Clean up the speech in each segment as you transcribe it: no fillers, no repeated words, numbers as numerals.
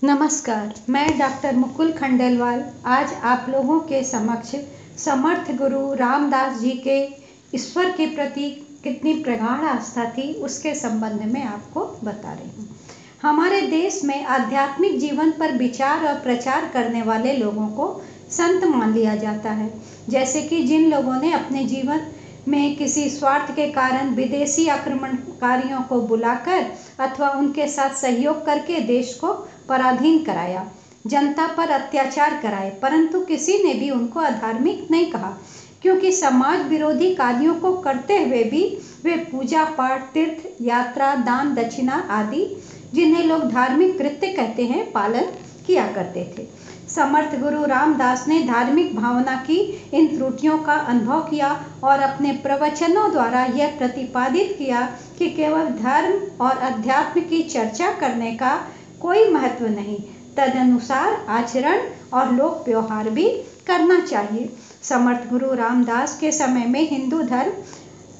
नमस्कार, मैं डॉक्टर मुकुल खंडेलवाल आज आप लोगों के समक्ष समर्थ गुरु रामदास जी के ईश्वर के प्रति कितनी प्रगाढ़ आस्था थी उसके संबंध में आपको बता रही हूँ। हमारे देश में आध्यात्मिक जीवन पर विचार और प्रचार करने वाले लोगों को संत मान लिया जाता है। जैसे कि जिन लोगों ने अपने जीवन में किसी स्वार्थ के कारण विदेशी आक्रमणकारियों को बुलाकर अथवा उनके साथ सहयोग करके देश को पराधीन कराया, जनता पर अत्याचार कराए, परंतु किसी ने भी उनको अधार्मिक नहीं कहा, क्योंकि समाज विरोधी कार्यों को करते हुए भी वे पूजा पाठ, तीर्थ यात्रा, दान दक्षिणा आदि जिन्हें लोग धार्मिक कृत्य कहते हैं, पालन किया करते थे। समर्थ गुरु रामदास ने धार्मिक भावना की इन त्रुटियों का अनुभव किया और अपने प्रवचनों द्वारा यह प्रतिपादित किया कि केवल धर्म और अध्यात्म की चर्चा करने का कोई महत्व नहीं, तदनुसार आचरण और लोक व्यवहार भी करना चाहिए। समर्थ गुरु रामदास के समय में हिंदू धर्म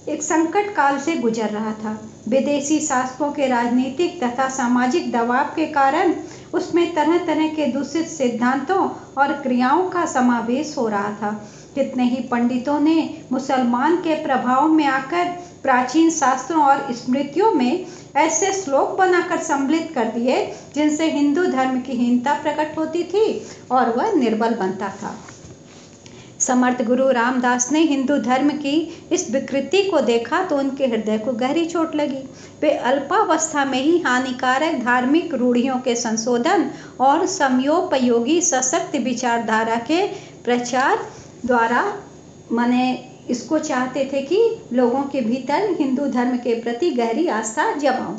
एक संकट काल से गुजर रहा था। विदेशी शासकों के राजनीतिक तथा सामाजिक दबाव के कारण उसमें तरह तरह के दूषित सिद्धांतों और क्रियाओं का समावेश हो रहा था। कितने ही पंडितों ने मुसलमान के प्रभाव में आकर प्राचीन शास्त्रों और स्मृतियों में ऐसे श्लोक बनाकर सम्मिलित कर दिए जिनसे हिंदू धर्म की हीनता प्रकट होती थी और वह निर्बल बनता था। समर्थ गुरु रामदास ने हिंदू धर्म की इस विकृति को देखा तो उनके हृदय को गहरी चोट लगी। वे अल्पावस्था में ही हानिकारक धार्मिक रूढ़ियों के संशोधन और समयोपयोगी सशक्त विचारधारा के प्रचार द्वारा इसको चाहते थे कि लोगों के भीतर हिंदू धर्म के प्रति गहरी आस्था जगाओ।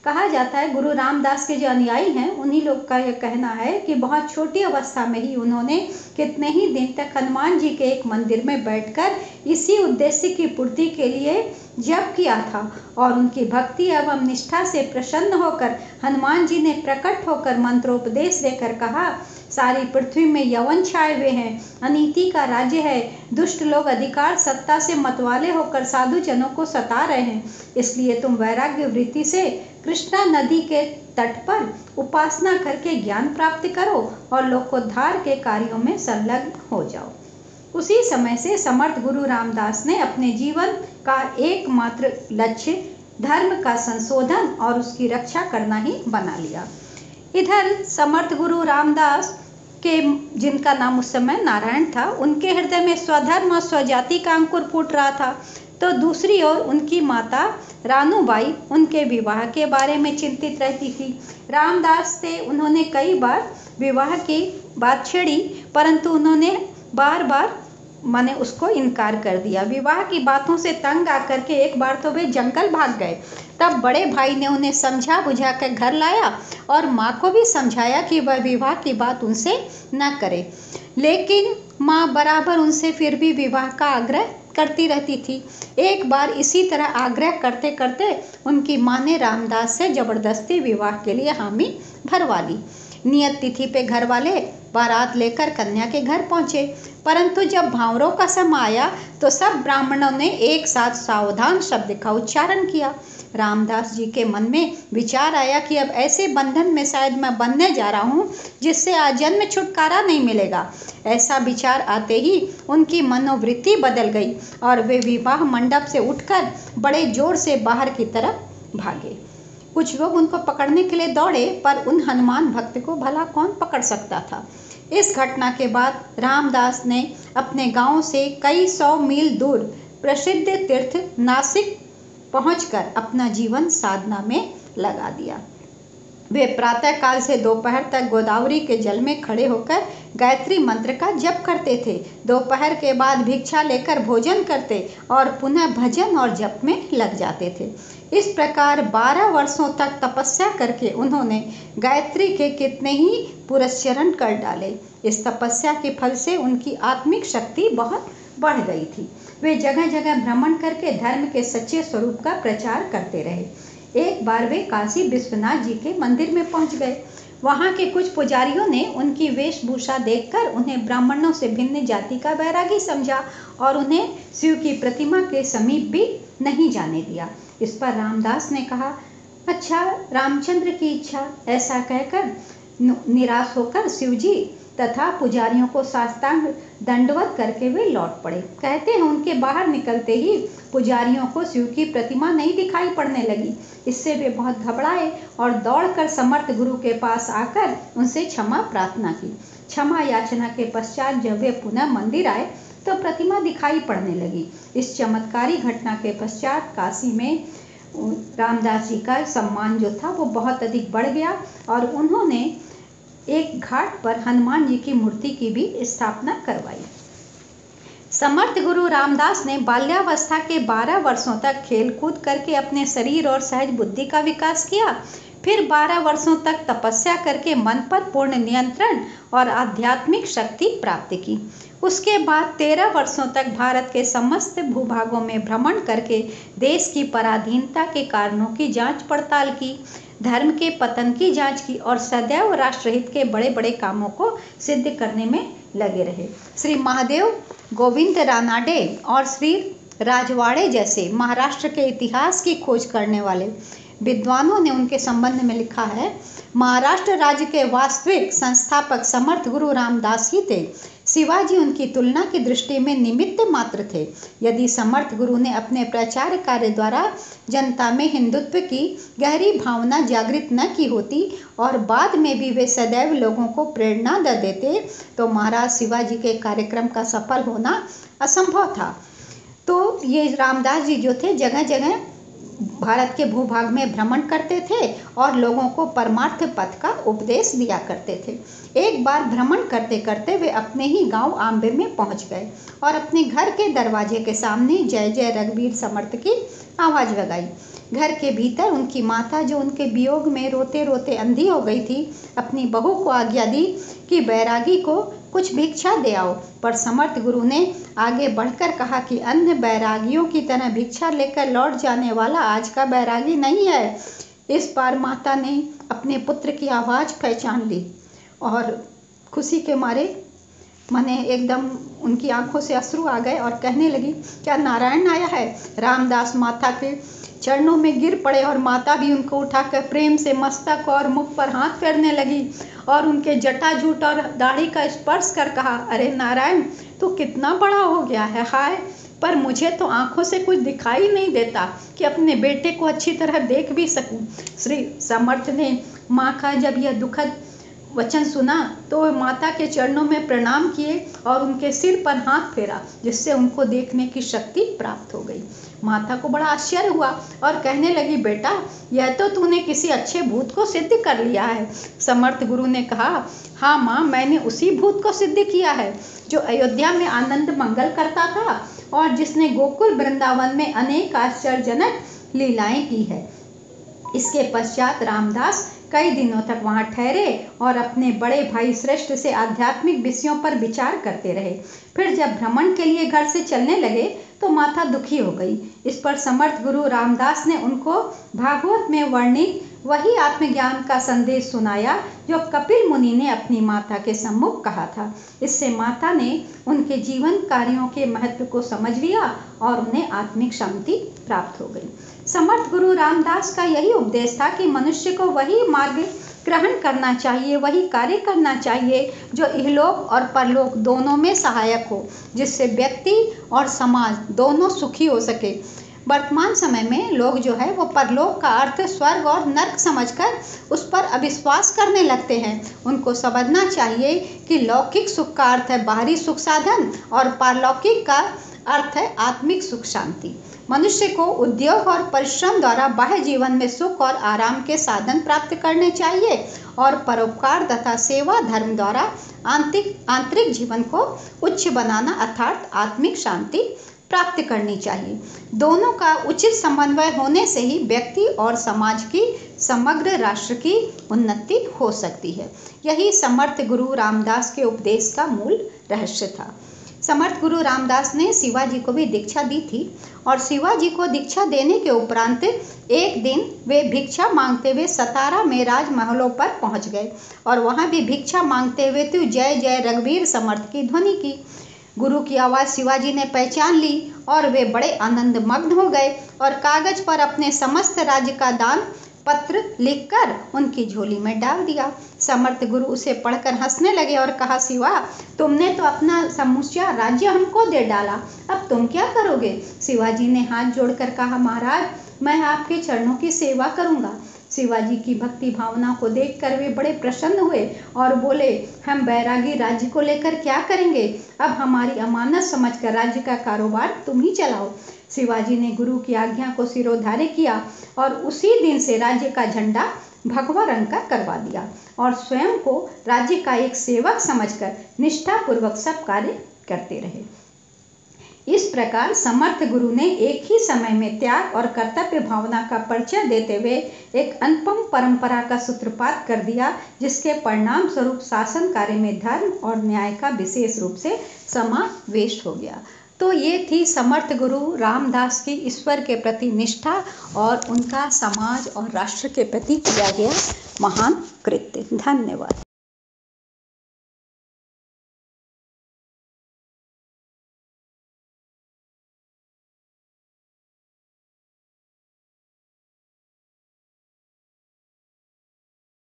कहा जाता है गुरु रामदास के जो अनुयायी हैं उन्हीं लोग का यह कहना है कि बहुत छोटी अवस्था में ही उन्होंने कितने ही दिन तक हनुमान जी के एक मंदिर में बैठकर इसी उद्देश्य की पूर्ति के लिए जप किया था और उनकी भक्ति एवं निष्ठा से प्रसन्न होकर हनुमान जी ने प्रकट होकर मंत्रोपदेश देकर कहा, सारी पृथ्वी में यवन छाए हुए हैं, अनीति का राज्य है, दुष्ट लोग अधिकार सत्ता से मतवाले होकर साधु जनों को सता रहे हैं, इसलिए तुम वैराग्य वृत्ति से कृष्णा नदी के तट पर उपासना करके ज्ञान प्राप्त करो और लोकोद्धार के कार्यों में संलग्न हो जाओ। उसी समय से समर्थ गुरु रामदास ने अपने जीवन का एकमात्र लक्ष्य धर्म का संशोधन और उसकी रक्षा करना ही बना लिया। इधर समर्थ गुरु रामदास के जिनका नाम उस समय नारायण था, उनके हृदय में स्वधर्म और स्वजाति का अंकुर फूट रहा था, तो दूसरी ओर उनकी माता रानूबाई उनके विवाह के बारे में चिंतित रहती थी। रामदास से उन्होंने कई बार विवाह की बात छेड़ी, परंतु उन्होंने बार बार उसको इनकार कर दिया। विवाह की बातों से तंग आकर के एक बार तो वे जंगल भाग गए। तब बड़े भाई ने उन्हें समझा बुझा कर घर लाया और माँ को भी समझाया कि वह विवाह की बात उनसे न करे, लेकिन माँ बराबर उनसे फिर भी विवाह का आग्रह करती रहती थी। एक बार इसी तरह आग्रह करते करते उनकी माँ ने रामदास से जबरदस्ती विवाह के लिए हामी भरवा ली। नियत तिथि पे घर वाले बारात लेकर कन्या के घर पहुंचे, परंतु जब भांवरों का समय आया तो सब ब्राह्मणों ने एक साथ सावधान शब्द का उच्चारण किया। रामदास जी के मन में विचार आया कि अब ऐसे बंधन में शायद मैं बंधने जा रहा हूँ जिससे आजन्म छुटकारा नहीं मिलेगा। ऐसा विचार आते ही उनकी मनोवृत्ति बदल गई और वे विवाह मंडप से उठकर बड़े जोर से बाहर की तरफ भागे। कुछ लोग उनको पकड़ने के लिए दौड़े, पर उन हनुमान भक्त को भला कौन पकड़ सकता था। इस घटना के बाद रामदास ने अपने गांव से कई 100 मील दूर प्रसिद्ध तीर्थ नासिक पहुंचकर अपना जीवन साधना में लगा दिया। वे प्रातः काल से दोपहर तक गोदावरी के जल में खड़े होकर गायत्री मंत्र का जप करते थे। दोपहर के बाद भिक्षा लेकर भोजन करते और पुनः भजन और जप में लग जाते थे। इस प्रकार 12 वर्षों तक तपस्या करके उन्होंने गायत्री के कितने ही पुरस्चरण कर डाले। इस तपस्या के फल से उनकी आत्मिक शक्ति बहुत बढ़ गई थी। वे जगह जगह भ्रमण करके धर्म के सच्चे स्वरूप का प्रचार करते रहे। एक बार वे काशी विश्वनाथ जी के मंदिर में पहुंच गए। वहां के कुछ पुजारियों ने उनकी वेशभूषा देखकर उन्हें ब्राह्मणों से भिन्न जाति का वैरागी समझा और उन्हें शिव की प्रतिमा के समीप भी नहीं जाने दिया। इस पर रामदास ने कहा, अच्छा, रामचंद्र की इच्छा। ऐसा कहकर निराश होकर शिवजी तथा पुजारियों को साष्टांग दंडवत करके वे लौट पड़े। कहते हैं उनके बाहर निकलते ही पुजारियों को शिव की प्रतिमा नहीं दिखाई पड़ने लगी। इससे वे बहुत घबराए और दौड़कर समर्थ गुरु के पास आकर उनसे क्षमा प्रार्थना की। क्षमा याचना के पश्चात जब वे पुनः मंदिर आए तो प्रतिमा दिखाई पड़ने लगी। इस चमत्कारी घटना के पश्चात काशी में रामदास जी का सम्मान जो था वो बहुत अधिक बढ़ गया और उन्होंने एक घाट पर हनुमान जी की मूर्ति की भी स्थापना करवाई। समर्थ गुरु रामदास ने बाल्यावस्था के 12 वर्षों तक खेलकूद करके अपने शरीर और सहज बुद्धि का विकास किया। फिर 12 वर्षों तक तपस्या करके मन पर पूर्ण नियंत्रण और आध्यात्मिक शक्ति प्राप्त की। उसके बाद 13 वर्षों तक भारत के समस्त भूभागों में भ्रमण करके देश की पराधीनता के कारणों की जांच पड़ताल की, धर्म के पतन की जांच की और सदैव राष्ट्रहित के बड़े बड़े कामों को सिद्ध करने में लगे रहे। श्री महादेव गोविंद रानाडे और श्री राजवाड़े जैसे महाराष्ट्र के इतिहास की खोज करने वाले विद्वानों ने उनके संबंध में लिखा है, महाराष्ट्र राज्य के वास्तविक संस्थापक समर्थ गुरु रामदास ही थे। शिवाजी उनकी तुलना की दृष्टि में निमित्त मात्र थे। यदि समर्थ गुरु ने अपने प्रचार कार्य द्वारा जनता में हिंदुत्व की गहरी भावना जागृत न की होती और बाद में भी वे सदैव लोगों को प्रेरणा दे देते तो महाराज शिवाजी के कार्यक्रम का सफल होना असंभव था। तो ये रामदास जी जो थे जगह जगह भारत के भूभाग में भ्रमण करते थे और लोगों को परमार्थ पथ का उपदेश दिया करते थे। एक बार भ्रमण करते करते वे अपने ही गांव आंबे में पहुंच गए और अपने घर के दरवाजे के सामने जय जय रघुवीर समर्थ की आवाज़ लगाई। घर के भीतर उनकी माता जो उनके वियोग में रोते रोते अंधी हो गई थी, अपनी बहू को आज्ञा दी कि बैरागी को कुछ भिक्षा दे आओ, पर समर्थ गुरु ने आगे बढ़कर कहा कि अन्य बैरागियों की तरह भिक्षा लेकर लौट जाने वाला आज का बैरागी नहीं है। इस बार माता ने अपने पुत्र की आवाज़ पहचान ली और खुशी के मारे माने एकदम उनकी आंखों से अश्रु आ गए और कहने लगी, क्या नारायण आया है? रामदास माता के चरणों में गिर पड़े और माता भी उनको उठाकर प्रेम से मस्तक और मुख पर हाथ फेरने लगी और उनके जटाजूट और दाढ़ी का स्पर्श कर कहा, अरे नारायण, तू कितना बड़ा हो गया है, हाय, पर मुझे तो आंखों से कुछ दिखाई नहीं देता कि अपने बेटे को अच्छी तरह देख भी सकूं। श्री समर्थ ने माँ का जब यह दुखद वचन सुना तो माता के चरणों में प्रणाम किए और उनके सिर पर हाथ फेरा, जिससे उनको देखने की शक्ति प्राप्त हो गई। माता को बड़ा आश्चर्य हुआ और कहने लगी, बेटा, यह तो तूने किसी अच्छे भूत को सिद्ध कर लिया है। समर्थ गुरु ने कहा, हाँ माँ, मैंने उसी भूत को सिद्ध किया है जो अयोध्या में आनंद मंगल करता था और जिसने गोकुल वृंदावन में अनेक आश्चर्यजनक लीलाएं की है। इसके पश्चात रामदास कई दिनों तक वहां ठहरे और अपने बड़े भाई श्रेष्ठ से आध्यात्मिक विषयों पर विचार करते रहे। फिर जब भ्रमण के लिए घर से चलने लगे तो माता दुखी हो गई। इस पर समर्थ गुरु रामदास ने उनको भागवत में वर्णित वही आत्मज्ञान का संदेश सुनाया जो कपिल मुनि ने अपनी माता के सम्मुख कहा था। इससे माता ने उनके जीवन कार्यों के महत्व को समझ लिया और उन्हें आत्मिक शांति प्राप्त हो गई। समर्थ गुरु रामदास का यही उपदेश था कि मनुष्य को वही मार्ग ग्रहण करना चाहिए, वही कार्य करना चाहिए जो इहलोक और परलोक दोनों में सहायक हो, जिससे व्यक्ति और समाज दोनों सुखी हो सके। वर्तमान समय में लोग जो है वो परलोक का अर्थ स्वर्ग और नर्क समझकर उस पर अविश्वास करने लगते हैं। उनको समझना चाहिए कि लौकिक सुख का अर्थ है बाहरी सुख साधन और पारलौकिक का अर्थ है आत्मिक सुख शांति। मनुष्य को उद्योग और परिश्रम द्वारा बाह्य जीवन में सुख और आराम के साधन प्राप्त करने चाहिए और परोपकार तथा सेवा धर्म द्वारा आंतरिक जीवन को उच्च बनाना अर्थात आत्मिक शांति प्राप्त करनी चाहिए। दोनों का उचित समन्वय होने से ही व्यक्ति और समाज की समग्र राष्ट्र की उन्नति हो सकती है। यही समर्थ गुरु रामदास के उपदेश का मूल रहस्य था। समर्थ गुरु रामदास ने शिवाजी को भी दीक्षा दी थी और शिवाजी को दीक्षा देने के उपरांत एक दिन वे भिक्षा मांगते हुए सतारा में राजमहलों पर पहुंच गए और वहां भी भिक्षा मांगते हुए तो जय जय रघुवीर समर्थ की ध्वनि की। गुरु की आवाज़ शिवाजी ने पहचान ली और वे बड़े आनंद मग्न हो गए और कागज पर अपने समस्त राज्य का दान पत्र लिखकर उनकी झोली में डाल दिया। समर्थ गुरु उसे पढ़कर हंसने लगे और कहा, शिवा, तुमने तो अपना समूचा राज्य हमको दे डाला, अब तुम क्या करोगे? शिवाजी ने हाथ जोड़कर कहा, महाराज, मैं आपके चरणों की सेवा करूंगा। शिवाजी की भक्ति भावना को देखकर वे बड़े प्रसन्न हुए और बोले, हम बैरागी राज्य को लेकर क्या करेंगे? अब हमारी अमानत समझकर राज्य का कारोबार तुम ही चलाओ। शिवाजी ने गुरु की आज्ञा को सिरोधार्य किया और उसी दिन से राज्य का झंडा भगवा रंग का करवा दिया और स्वयं को राज्य का एक सेवक समझकर निष्ठापूर्वक सब कार्य करते रहे। इस प्रकार समर्थ गुरु ने एक ही समय में त्याग और कर्तव्य भावना का परिचय देते हुए एक अनुपम परंपरा का सूत्रपात कर दिया, जिसके परिणाम स्वरूप शासन कार्य में धर्म और न्याय का विशेष रूप से समावेश हो गया। तो ये थी समर्थ गुरु रामदास की ईश्वर के प्रति निष्ठा और उनका समाज और राष्ट्र के प्रति किया गया महान कृत्य। धन्यवाद।